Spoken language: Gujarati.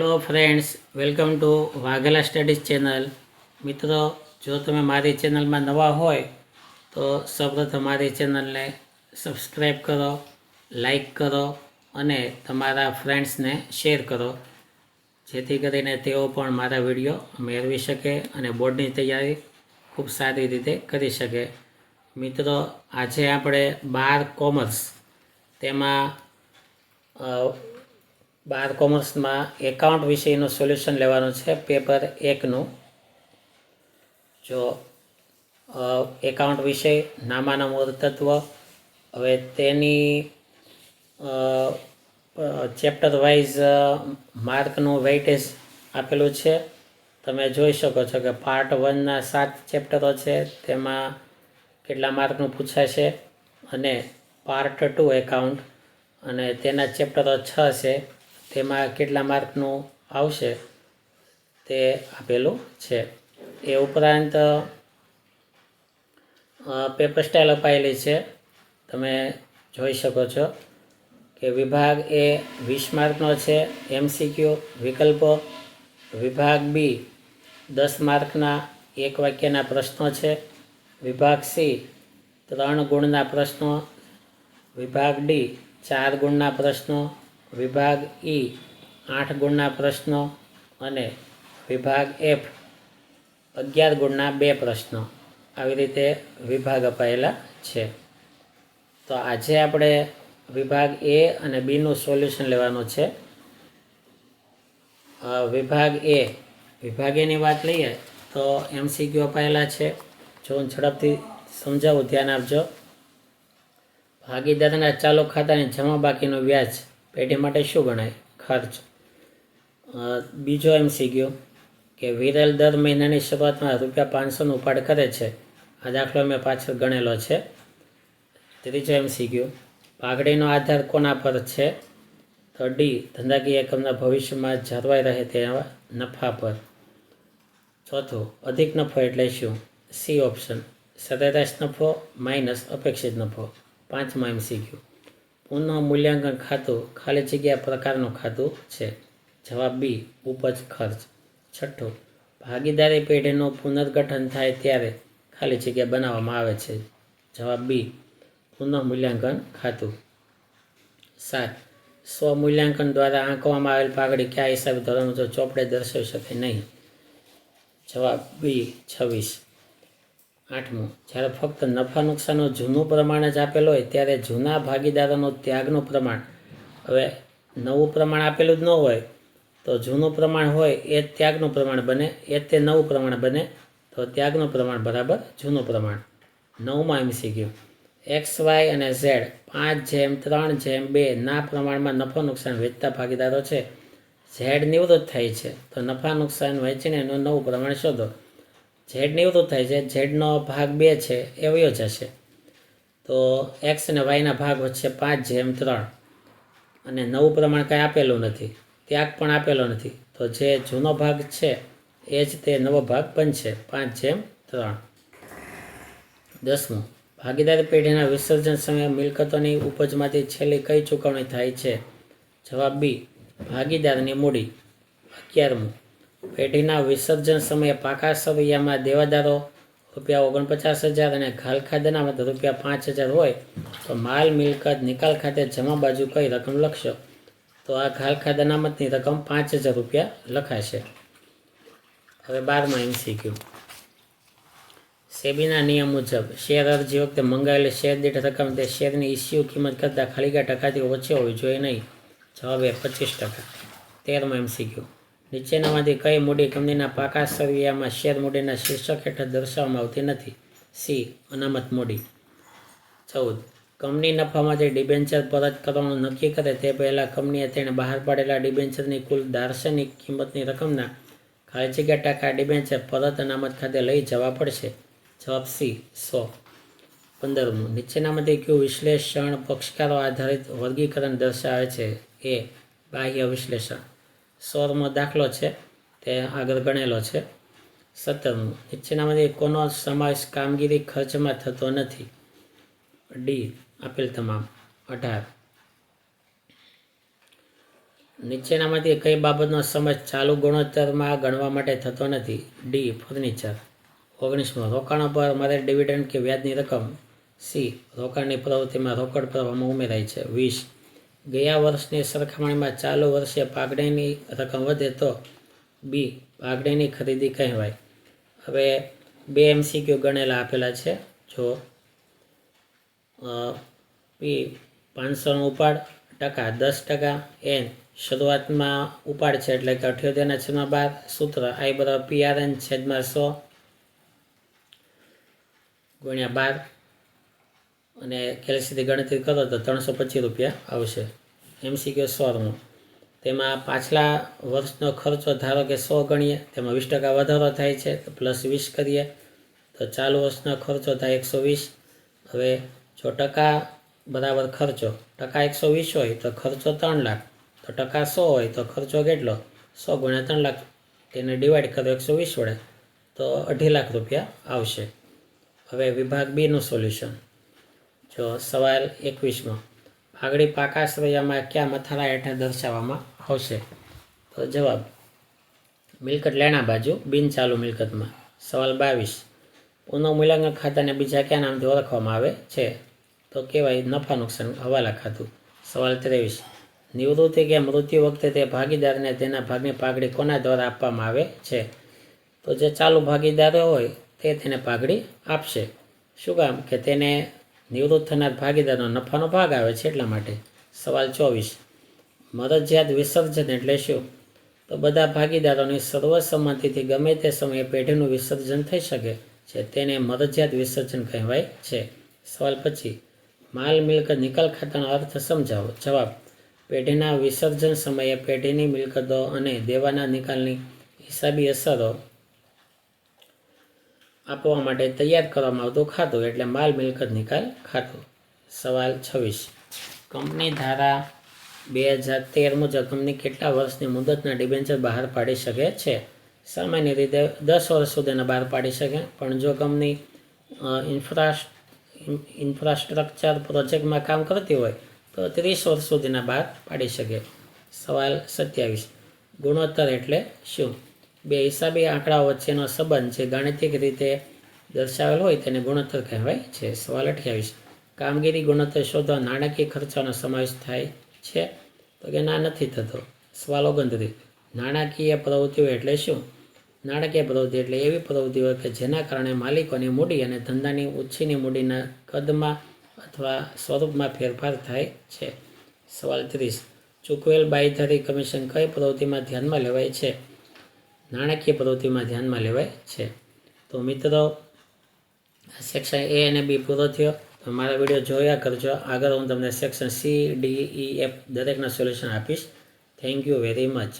Hello friends, welcome to Vaghela studies channel. મિત્રો, જો તમે મારી ચેનલમાં નવા હોય તો સૌપ્રથમ મારી ચેનલને સબસ્ક્રાઈબ કરો, લાઈક કરો અને તમારા ફ્રેન્ડ્સને શેર કરો, જેથી કરીને તેઓ પણ મારા વિડીયો મેળવી શકે અને બોર્ડની તૈયારી ખૂબ સારી રીતે કરી શકે. મિત્રો, આજે આપણે 12 કોમર્સ તેમાં 12 કોમર્સમાં એકાઉન્ટ વિષયનું સોલ્યુશન લેવાનું છે, પેપર 1નું. જો એકાઉન્ટ વિષય નામાના મૂળ તત્વ, હવે તેની ચેપ્ટર વાઇઝ માર્કનું વેઇટેજ આપેલું છે. તમે જોઈ શકો છો કે પાર્ટ 1ના 7 ચેપ્ટરો છે, તેમાં કેટલા માર્કનું પૂછાશે, અને પાર્ટ 2 એકાઉન્ટ અને તેના ચેપ્ટરો 6 છે, તેમાં કેટલા માર્કનું આવશે તે આપેલું છે. એ ઉપરાંત પેપર સ્ટાઇલ અપાયેલી છે, તમે જોઈ શકો છો કે વિભાગ એ 20 માર્કનો છે, MCQ વિકલ્પો. વિભાગ બી 10 માર્કના 1 વાક્યના પ્રશ્નો છે. વિભાગ સી 3 ગુણના પ્રશ્નો. વિભાગ ડી 4 ગુણના પ્રશ્નો. વિભાગ ઈ 8 ગુણના પ્રશ્નો અને વિભાગ એફ 11 ગુણના 2 પ્રશ્નો. આવી રીતે વિભાગ અપાયેલા છે. તો આજે આપણે વિભાગ એ અને બીનું સોલ્યુશન લેવાનું છે. વિભાગ એની વાત લઈએ તો MCQ અપાયેલા છે. જો હું ઝડપથી સમજાવું, ધ્યાન આપજો. ભાગીદારના ચાલુ ખાતાની જમા બાકીનું વ્યાજ પેઢી માટે શું ગણાય? ખર્ચ. બીજો MCQ કે વિરલ દર મહિનાની શરૂઆતમાં ₹500નું ઉપાડ કરે છે. આ દાખલો મેં પાછળ ગણેલો છે. ત્રીજો MCQ પાઘડીનો આધાર કોના પર છે? તો ડી, ધંધાકીય એકમના ભવિષ્યમાં જળવાઈ રહે તેવા નફા પર. ચોથું, અધિક નફો એટલે શું? સી ઓપ્શન, સરેરાશ નફો માઇનસ અપેક્ષિત નફો. પાંચમો MCQ પુનઃ મૂલ્યાંકન ખાતું ખાલી જગ્યા પ્રકારનું ખાતું છે. જવાબ બી, ઉપજ ખર્ચ. છઠ્ઠું, ભાગીદારી પેઢીનું પુનર્ગઠન થાય ત્યારે ખાલી જગ્યા બનાવવામાં આવે છે. જવાબ બી, પુનઃ મૂલ્યાંકન ખાતું. 7, સ્વમૂલ્યાંકન દ્વારા આંકવામાં આવેલ પાઘડી કયા હિસાબી ધોરણ મુજબ ચોપડે દર્શાવી શકાય નહીં? જવાબ બી, 26. 8મું, જ્યારે ફક્ત નફા નુકસાનનું જૂનું પ્રમાણ જ આપેલું હોય ત્યારે જૂના ભાગીદારોનું ત્યાગનું પ્રમાણ, હવે નવું પ્રમાણ આપેલું જ ન હોય તો જૂનું પ્રમાણ હોય એ જ ત્યાગનું પ્રમાણ બને, એ જ તે નવું પ્રમાણ બને, તો ત્યાગનું પ્રમાણ બરાબર જૂનું પ્રમાણ. 9મા MCQ X, Y અને Z 5:3:2 ના પ્રમાણમાં નફો નુકસાન વેચતા ભાગીદારો છે. Z નિવૃત્ત થાય છે તો નફા નુકસાન વહેંચીને એનું નવું પ્રમાણ શોધો. Z નિવૃત્ત થાય છે, ઝેડનો ભાગ 2 છે એ વયો જશે, તો X અને Yના ભાગ વચ્ચે 5:3 અને નવું પ્રમાણ કાંઈ આપેલું નથી, ત્યાગ પણ આપેલો નથી, તો જે જૂનો ભાગ છે એ જ તે નવો ભાગ બનશે, 5:3. 10મું, ભાગીદારી પેઢીના વિસર્જન સમયે મિલકતોની ઉપજમાંથી છેલ્લી કઈ ચૂકવણી થાય છે? જવાબ બી, ભાગીદારની મૂડી. 11મું, પેઢીના વિસર્જન સમયે પાકા સરવૈયામાં દેવાદારો ₹49,000 અને ઘાલખાદ અનામત ₹5,000 હોય તો માલ મિલકત નિકાલ ખાતે જમા બાજુ કઈ રકમ લખશો? તો આ ઘાલખાદ અનામતની રકમ ₹5,000 લખાશે. હવે 12મા MCQ સેબીના નિયમ મુજબ શેર અરજી વખતે મંગાવેલી શેર દીઠ રકમ તે શેરની ઇસ્યુ કિંમત કરતાં ખાલી ટકાથી ઓછી હોવી જોઈએ નહીં. જવાબ એ 25%. 13મો MCQ નીચેનામાંથી કઈ મૂડી કંપનીના પાકા સરવૈયામાં શેર મૂડીના શીર્ષક હેઠળ દર્શાવવામાં આવતી નથી? સી, અનામત મૂડી. 14, કંપની નફામાંથી ડિબેન્ચર પરત કરવાનું નક્કી કરે તે પહેલાં કંપનીએ તેણે બહાર પાડેલા ડિબેન્ચરની કુલ દાર્શનિક કિંમતની રકમના ખાલી જગ્યા ટકા ડિબેન્ચર પરત અનામત ખાતે લઈ જવા પડશે. જવાબ સી, 100. 15મું, નીચેનામાંથી કયું વિશ્લેષણ પક્ષકારો આધારિત વર્ગીકરણ દર્શાવે છે? એ, બાહ્ય વિશ્લેષણ. 16મો દાખલો છે તે આગળ ગણેલો છે. 17મું, નીચેનામાંથી કોનો સમાવેશ કામગીરી ખર્ચમાં થતો નથી? ડી, આપેલ તમામ. 18, નીચેનામાંથી કઈ બાબતનો સમજ ચાલુ ગુણોત્તરમાં ગણવા માટે થતો નથી? ડી. ફર્નિચર. 19મો, રોકાણો પર મળેલ ડિવિડન્ડ કે વ્યાજની રકમ. સી. રોકાણની પ્રવૃત્તિમાં રોકડ પ્રવાહમાં ઉમેરાય છે. 20, ગયા વર્ષની સરખામણીમાં ચાલુ વર્ષે પાઘડીની રકમ વધે તો? બી. પાઘડીની ખરીદી કહેવાય. હવે 2 MCQ ગણેલા આપેલા છે. જો પી 500નો ઉપાડ, ટકા 10%, એન શરૂઆતમાં ઉપાડ છે એટલે કે 78/12, સૂત્ર I = PRN/100 ગુણ્યા 12 અને કેલ્સીથી ગણતરી કરો તો 325 રૂપિયા આવશે. MCQ 16મો, તેમાં પાછલા વર્ષનો ખર્ચો ધારો કે 100 ગણીએ, તેમાં 20% વધારો થાય છે તો +20 કરીએ તો ચાલુ વર્ષનો ખર્ચો થાય 120. હવે જો ટકા બરાબર ખર્ચો, ટકા 120 હોય તો ખર્ચો 3 લાખ, તો ટકા 100 હોય તો ખર્ચો કેટલો? 100 ગુણ્યા 3 લાખ, તેને ડિવાઈડ કરો 120 વડે તો 2.5 લાખ રૂપિયા આવશે. હવે વિભાગ બીનું સોલ્યુશન. જો સવાલ 21મો, આગળ પાકાશ્રયમાં કયા મથાળા હેઠળ દર્શાવવામાં આવશે? તો જવાબ મિલકત લેણા બાજુ બિનચાલુ મિલકતમાં. સવાલ 22, પુનઃમૂલ્યાંકન ખાતાને બીજા કયા નામથી ઓળખવામાં આવે છે? તો કહેવાય નફા નુકસાન હવાલા ખાતું. સવાલ 23, નિવૃત્તિ કે મૃત્યુ વખતે તે ભાગીદારને તેના ભાગની પાઘડી કોના દ્વારા આપવામાં આવે છે? તો જે ચાલુ ભાગીદારો હોય તે તેને પાઘડી આપશે. શું કામ? કે તેને નિવૃત્ત થનાર ભાગીદારનો નફાનો ભાગ આવે છે એટલા માટે. સવાલ 24, મરજિયાત વિસર્જન એટલે શું? તો બધા ભાગીદારોની સર્વસંમતિથી ગમે તે સમયે પેઢીનું વિસર્જન થઈ શકે છે, તેને મરજિયાત વિસર્જન કહેવાય છે. સવાલ 25, માલ મિલકત નિકાલ ખાતાનો અર્થ સમજાવો. જવાબ, પેઢીના વિસર્જન સમયે પેઢીની મિલકતો અને દેવાના નિકાલની હિસાબી અસરો આપવા માટે તૈયાર કરવામાં આવતું ખાતું એટલે માલ મિલકત નિકાલ ખાતું. સવાલ 26, કંપની ધારા 2013 મુજબ કંપની કેટલા વર્ષની મુદતના ડિબેન્ચર બહાર પાડી શકે છે? સામાન્ય રીતે 10 વર્ષ સુધીના બહાર પાડી શકે, પણ જો કંપની ઇન્ફ્રાસ્ટ્રક્ચર પ્રોજેક્ટમાં કામ કરતી હોય તો 30 વર્ષ સુધીના બહાર પાડી શકે. સવાલ 27, ગુણોત્તર એટલે શું? બે હિસાબી આંકડાઓ વચ્ચેનો સંબંધ જે ગાણિતિક રીતે દર્શાવેલ હોય તેને ગુણોત્તર કહેવાય છે. સવાલ 28, કામગીરી ગુણોત્તર શોધવા નાણાકીય ખર્ચાનો સમાવેશ થાય છે? તો કે ના, નથી થતો. સવાલ 29, નાણાકીય પ્રવૃત્તિઓ એટલે શું? નાણાકીય પ્રવૃત્તિ એટલે એવી પ્રવૃત્તિઓ કે જેના કારણે માલિકોની મૂડી અને ધંધાની ઉછીની મૂડીના કદમાં અથવા સ્વરૂપમાં ફેરફાર થાય છે. સવાલ 30, ચૂકવેલ બાંયધરી કમિશન કઈ પ્રવૃત્તિમાં ધ્યાનમાં લેવાય છે? નાણાકીય પ્રવૃત્તિમાં ધ્યાનમાં લેવાય છે. તો મિત્રો, સેક્શન A અને B પૂરો થયો. તો મારા વિડીયો જોયા કરજો. આગળ હું તમને section C, D, E, F દરેકના સોલ્યુશન આપીશ. Thank you very much.